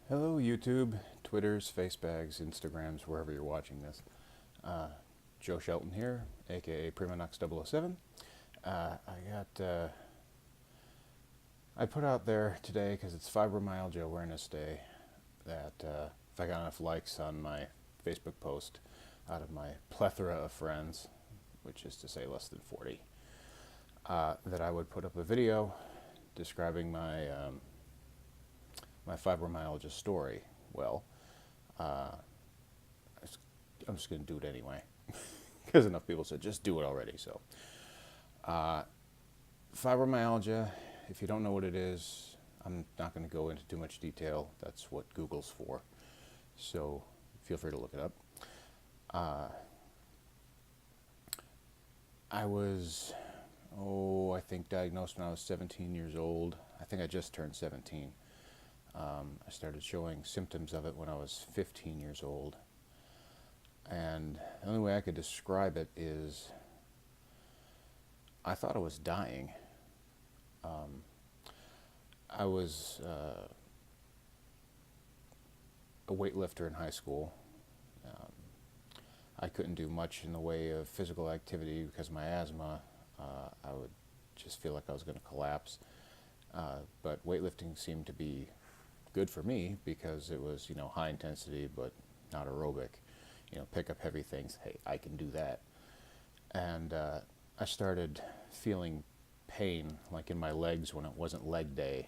Hello YouTube, Twitters, Facebags, Instagrams, wherever you're watching this. Joe Shelton here, aka Primonox007. I put out there today, because it's Fibromyalgia Awareness Day, that if I got enough likes on my Facebook post out of my plethora of friends, which is to say less than 40, that I would put up a video describing my fibromyalgia story. Well, I'm just going to do it anyway, because enough people said just do it already. So, fibromyalgia, if you don't know what it is, I'm not going to go into too much detail. That's what Google's for. So feel free to look it up. I was, I think diagnosed when I was 17 years old. I think I just turned 17. I started showing symptoms of it when I was 15 years old. And the only way I could describe it is I thought I was dying. I was a weightlifter in high school. I couldn't do much in the way of physical activity because of my asthma. I would just feel like I was going to collapse. But weightlifting seemed to be good for me because it was, high intensity but not aerobic. Pick up heavy things. Hey, I can do that. And I started feeling pain, like in my legs when it wasn't leg day,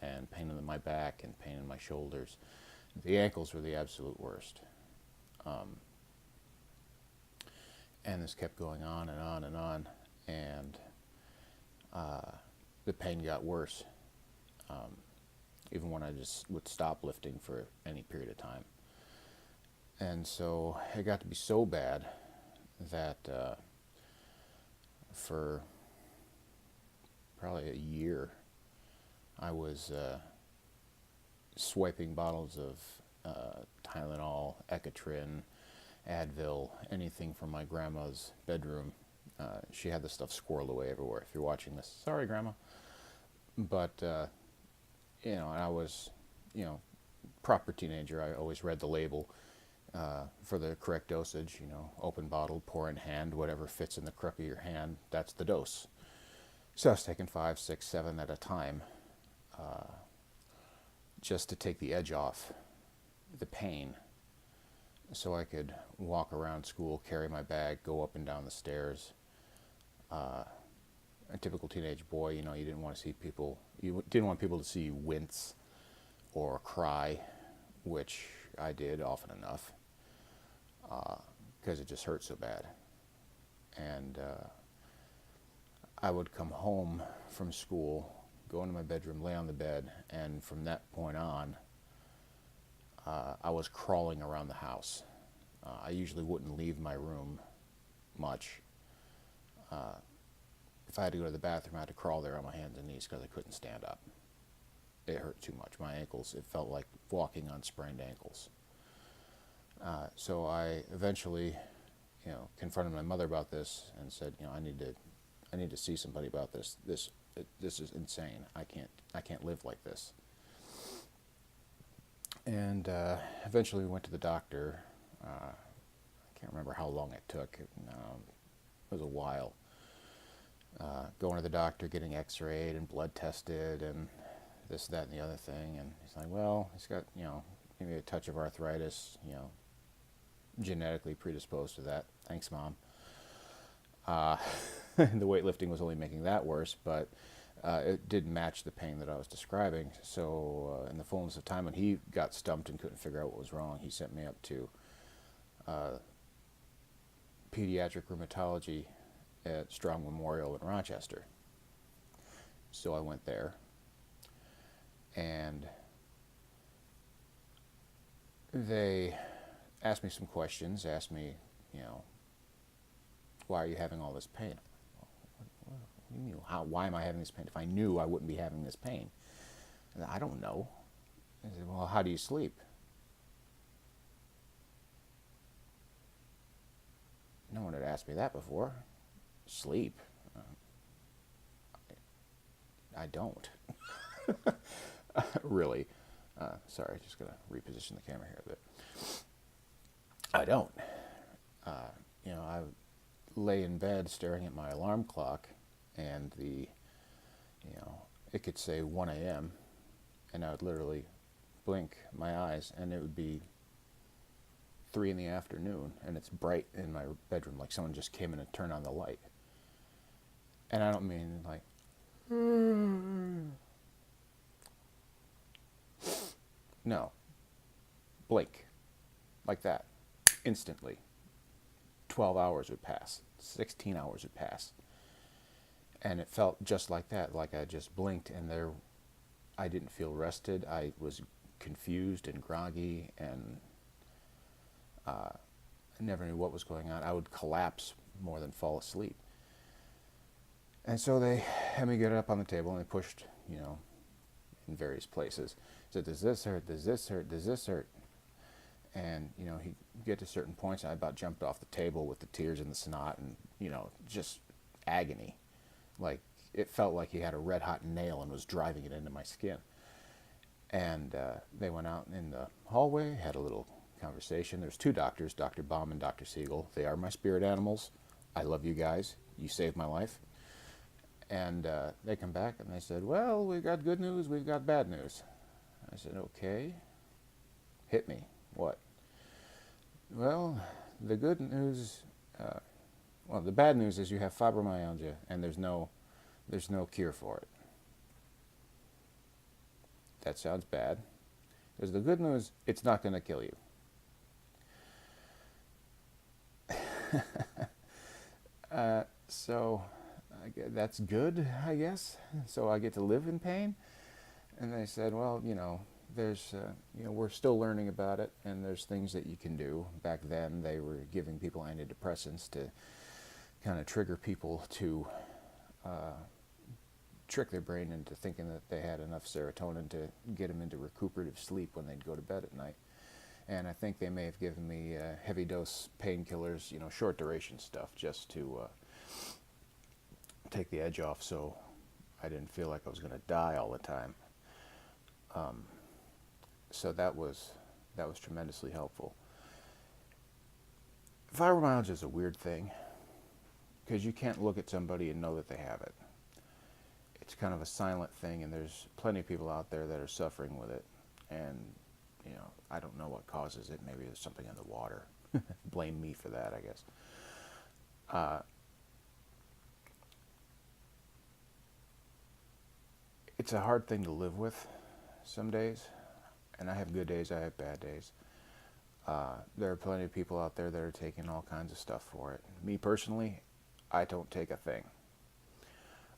and pain in my back and pain in my shoulders. The ankles were the absolute worst. And this kept going on and on and on, and the pain got worse, even when I just would stop lifting for any period of time. And so it got to be so bad that for probably a year, I was swiping bottles of Tylenol, Ecotrin, Advil, anything from my grandma's bedroom. She had this stuff squirreled away everywhere. If you're watching this, sorry, Grandma. But, and I was, proper teenager. I always read the label for the correct dosage, open bottle, pour in hand, whatever fits in the crook of your hand, that's the dose. So I was taking 5, 6, 7 at a time, just to take the edge off the pain, so I could walk around school, carry my bag, go up and down the stairs. A typical teenage boy, you didn't want to see people, you didn't want people to see you wince or cry, which I did often enough, because it just hurt so bad. And I would come home from school, go into my bedroom, lay on the bed, and from that point on, I was crawling around the house. I usually wouldn't leave my room much. If I had to go to the bathroom, I had to crawl there on my hands and knees because I couldn't stand up. It hurt too much. My ankles, it felt like walking on sprained ankles. So I eventually, confronted my mother about this and said, I need to see somebody about this. This is insane. I can't live like this. And eventually we went to the doctor. I can't remember how long it took. It was a while. Going to the doctor, getting x-rayed and blood tested and this, that, and the other thing. And he's like, well, he's got, maybe a touch of arthritis, genetically predisposed to that. Thanks, Mom. The weightlifting was only making that worse, but it didn't match the pain that I was describing. So in the fullness of time, when he got stumped and couldn't figure out what was wrong, he sent me up to pediatric rheumatology at Strong Memorial in Rochester. So I went there, and they asked me some questions, asked me, why are you having all this pain? What do you mean, why am I having this pain? If I knew, I wouldn't be having this pain. And I don't know. I said, well, how do you sleep? No one had asked me that before. Sleep? I don't. Really. Sorry, just gonna reposition the camera here a bit. I don't. I lay in bed staring at my alarm clock, and it could say 1 a.m., and I would literally blink my eyes, and it would be 3 in the afternoon, and it's bright in my bedroom, like someone just came in and turned on the light. And I don't mean like, no, blink, like that, instantly. 12 hours would pass, 16 hours would pass. And it felt just like that, like I just blinked, and I didn't feel rested. I was confused and groggy, and I never knew what was going on. I would collapse more than fall asleep. And so they had me get up on the table, and they pushed, in various places. Said, does this hurt? Does this hurt? Does this hurt? And, he'd get to certain points, and I about jumped off the table with the tears and the snot and, just agony. Like, it felt like he had a red hot nail and was driving it into my skin. And they went out in the hallway, had a little conversation. There's two doctors, Dr. Baum and Dr. Siegel. They are my spirit animals. I love you guys. You saved my life. And they come back and they said, well, we've got good news, we've got bad news. I said, okay. Hit me. What? Well, the good news, the bad news is you have fibromyalgia, and there's no cure for it. That sounds bad. Because the good news, it's not going to kill you. So that's good, I guess. So I get to live in pain. And they said, well, there's, we're still learning about it, and there's things that you can do. Back then, they were giving people antidepressants to kind of trigger people to trick their brain into thinking that they had enough serotonin to get them into recuperative sleep when they'd go to bed at night. And I think they may have given me heavy dose painkillers, short duration stuff, just to take the edge off, so I didn't feel like I was going to die all the time. So that was tremendously helpful. Fibromyalgia is a weird thing, because you can't look at somebody and know that they have it. It's kind of a silent thing, and there's plenty of people out there that are suffering with it. And, I don't know what causes it. Maybe there's something in the water. Blame me for that, I guess. It's a hard thing to live with some days, and I have good days, I have bad days. There are plenty of people out there that are taking all kinds of stuff for it. Me personally, I don't take a thing.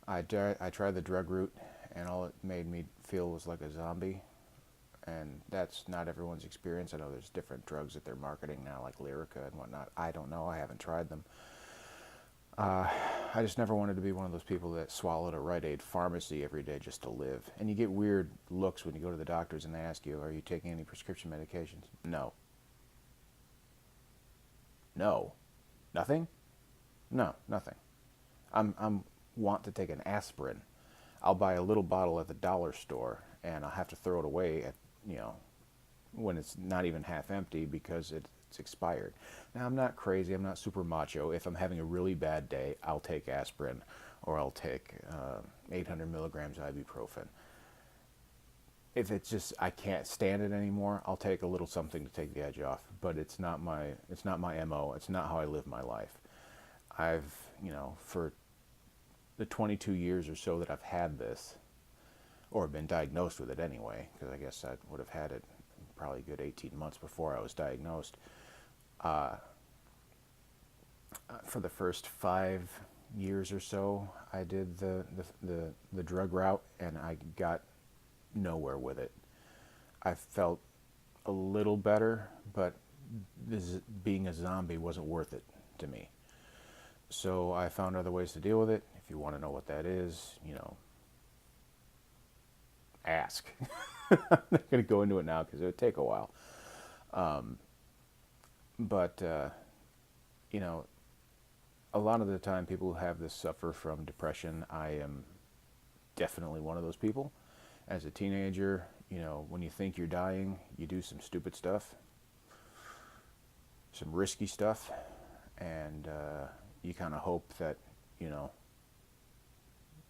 I tried the drug route, and all it made me feel was like a zombie, and that's not everyone's experience. I know there's different drugs that they're marketing now, like Lyrica and whatnot. I don't know, I haven't tried them. I just never wanted to be one of those people that swallowed a Rite Aid pharmacy every day just to live. And you get weird looks when you go to the doctors and they ask you, are you taking any prescription medications? No. No. Nothing? No, nothing. I'm want to take an aspirin. I'll buy a little bottle at the dollar store, and I'll have to throw it away at, when it's not even half empty because it's expired. Now, I'm not crazy, I'm not super macho. If I'm having a really bad day, I'll take aspirin, or I'll take 800 milligrams ibuprofen. If it's just I can't stand it anymore, I'll take a little something to take the edge off. But it's not my MO. It's not how I live my life. I've, for the 22 years or so that I've had this, or been diagnosed with it anyway, because I guess I would have had it probably a good 18 months before I was diagnosed. For the first 5 years or so, I did the drug route, and I got nowhere with it. I felt a little better, but being a zombie wasn't worth it to me. So I found other ways to deal with it. If you want to know what that is, ask. I'm not going to go into it now because it would take a while. But a lot of the time people who have this suffer from depression. I am definitely one of those people. As a teenager, when you think you're dying, you do some stupid stuff, some risky stuff, and you kind of hope that, you know,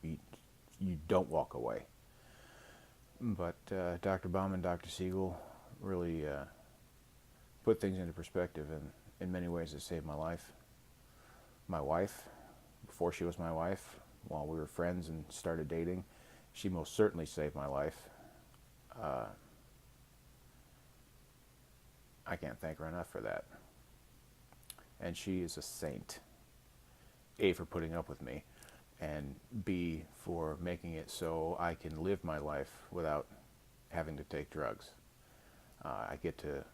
you, you don't walk away. But Dr. Baum and Dr. Siegel really put things into perspective, and in many ways it saved my life. My wife, before she was my wife, while we were friends and started dating, she most certainly saved my life. Uh, I can't thank her enough for that. And she is a saint. A, for putting up with me, and B, for making it so I can live my life without having to take drugs. I get to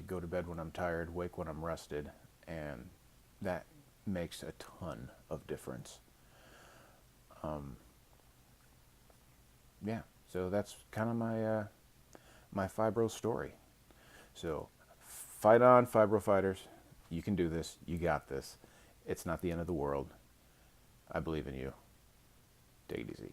go to bed when I'm tired, wake when I'm rested, and that makes a ton of difference. Yeah, so that's kind of my fibro story. So fight on, fibro fighters. You can do this. You got this. It's not the end of the world. I believe in you. Take it easy.